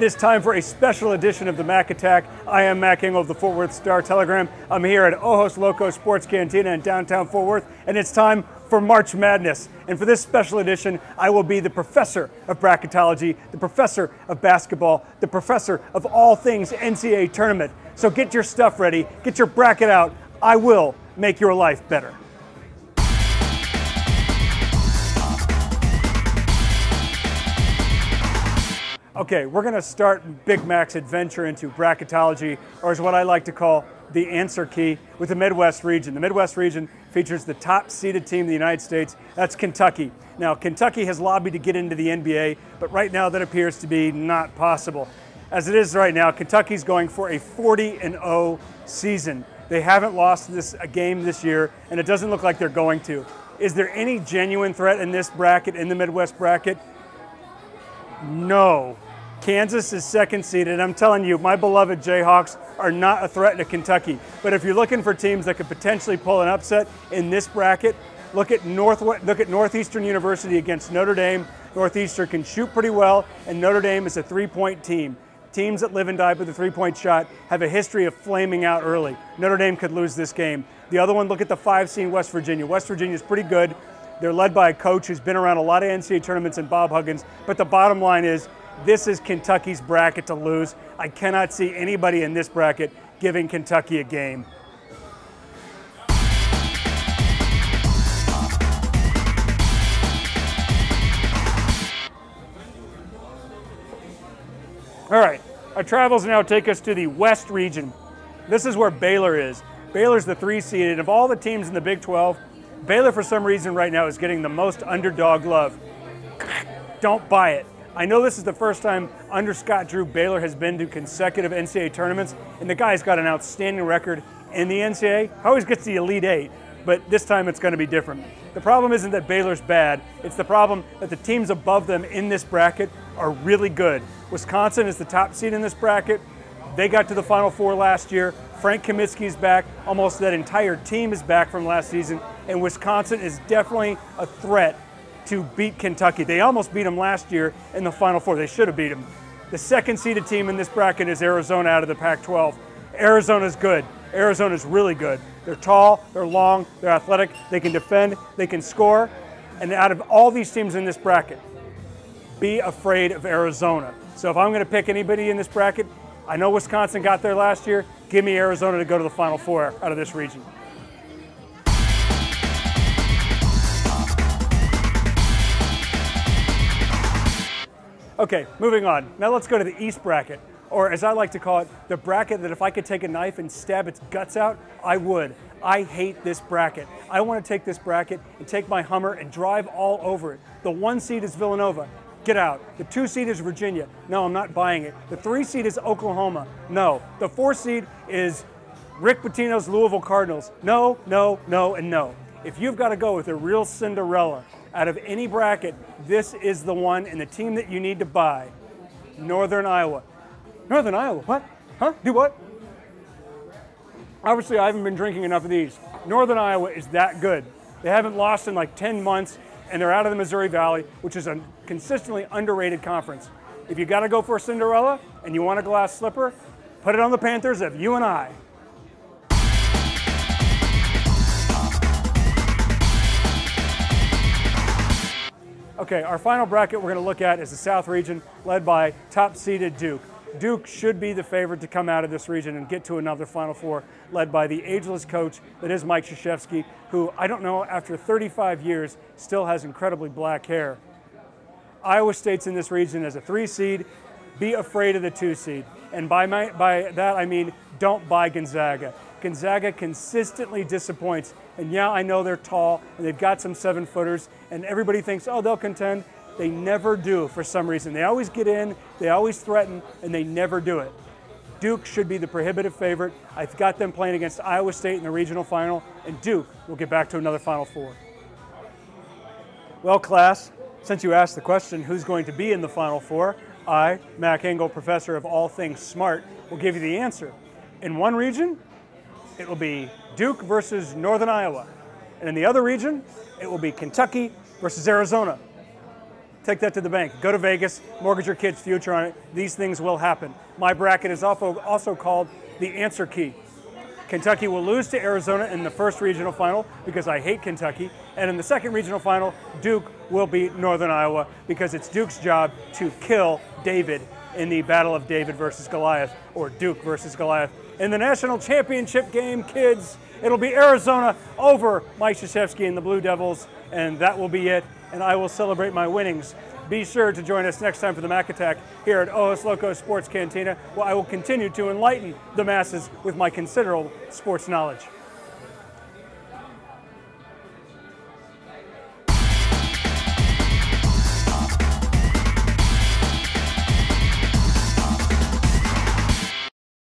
It is time for a special edition of the Mac Attack. I am Mac Engel of the Fort Worth Star-Telegram. I'm here at Ojos Locos Sports Cantina in downtown Fort Worth, and it's time for March Madness. And for this special edition, I will be the professor of bracketology, the professor of basketball, the professor of all things NCAA Tournament. So get your stuff ready, get your bracket out. I will make your life better. Okay, we're going to start Big Mac's adventure into bracketology, or as what I like to call the answer key, with the Midwest region. The Midwest region features the top-seeded team in the United States. That's Kentucky. Now, Kentucky has lobbied to get into the NBA, but right now that appears to be not possible. As it is right now, Kentucky's going for a 40-0 season. They haven't lost a game this year, and it doesn't look like they're going to. Is there any genuine threat in this bracket, in the Midwest bracket? No. Kansas is second seeded. I'm telling you, my beloved Jayhawks are not a threat to Kentucky. But if you're looking for teams that could potentially pull an upset in this bracket, look at Northeastern University against Notre Dame. Northeastern can shoot pretty well, and Notre Dame is a three-point team. Teams that live and die with the three-point shot have a history of flaming out early. Notre Dame could lose this game. The other one, look at the 5 seed West Virginia. West Virginia is pretty good. They're led by a coach who's been around a lot of NCAA tournaments and Bob Huggins. But the bottom line is, this is Kentucky's bracket to lose. I cannot see anybody in this bracket giving Kentucky a game. All right, our travels now take us to the West region. This is where Baylor is. Baylor's the 3 seeded. Of all the teams in the Big 12, Baylor for some reason right now is getting the most underdog love. Don't buy it. I know this is the first time under Scott Drew Baylor has been to consecutive NCAA tournaments, and the guy's got an outstanding record in the NCAA. Always gets the Elite 8, but this time it's going to be different. The problem isn't that Baylor's bad, it's the problem that the teams above them in this bracket are really good. Wisconsin is the top seed in this bracket. They got to the Final Four last year. Frank Kaminsky's back. Almost that entire team is back from last season, and Wisconsin is definitely a threat to beat Kentucky. They almost beat them last year in the Final Four. They should have beat them. The second seeded team in this bracket is Arizona out of the Pac-12. Arizona's good. Arizona's really good. They're tall, they're long, they're athletic, they can defend, they can score. And out of all these teams in this bracket, be afraid of Arizona. So if I'm going to pick anybody in this bracket, I know Wisconsin got there last year. Give me Arizona to go to the Final Four out of this region. Okay, moving on. Now let's go to the East bracket, or as I like to call it, the bracket that if I could take a knife and stab its guts out, I would. I hate this bracket. I want to take this bracket and take my Hummer and drive all over it. The 1 seed is Villanova. Get out. The 2 seed is Virginia. No, I'm not buying it. The 3 seed is Oklahoma. No. The 4 seed is Rick Pitino's Louisville Cardinals. No, no, no, and no. If you've got to go with a real Cinderella out of any bracket, this is the one and the team that you need to buy. Northern Iowa. Northern Iowa? What? Huh? Do what? Obviously, I haven't been drinking enough of these. Northern Iowa is that good. They haven't lost in like 10 months, and they're out of the Missouri Valley, which is a consistently underrated conference. If you got to go for a Cinderella and you want a glass slipper, put it on the Panthers of you and I. Okay, our final bracket we're going to look at is the South region, led by top-seeded Duke. Duke should be the favorite to come out of this region and get to another Final Four, led by the ageless coach that is Mike Krzyzewski, who, I don't know, after 35 years, still has incredibly black hair. Iowa State's in this region as a 3 seed. Be afraid of the 2 seed. And by that, I mean don't buy Gonzaga. Gonzaga consistently disappoints. And yeah, I know they're tall, and they've got some 7-footers, and everybody thinks, oh, they'll contend. They never do for some reason. They always get in, they always threaten, and they never do it. Duke should be the prohibitive favorite. I've got them playing against Iowa State in the regional final, and Duke will get back to another Final Four. Well, class, since you asked the question, who's going to be in the Final Four, I, Mac Engel, professor of all things smart, will give you the answer. In one region, it will be Duke versus Northern Iowa. And in the other region, it will be Kentucky versus Arizona. Take that to the bank. Go to Vegas, mortgage your kid's future on it. These things will happen. My bracket is also called the answer key. Kentucky will lose to Arizona in the first regional final because I hate Kentucky. And in the second regional final, Duke will beat Northern Iowa because it's Duke's job to kill David in the Battle of David versus Goliath, or Duke versus Goliath. In the national championship game, kids, it'll be Arizona over Mike Krzyzewski and the Blue Devils, and that will be it. And I will celebrate my winnings. Be sure to join us next time for the Mac Attack here at Ojos Locos Sports Cantina, where I will continue to enlighten the masses with my considerable sports knowledge.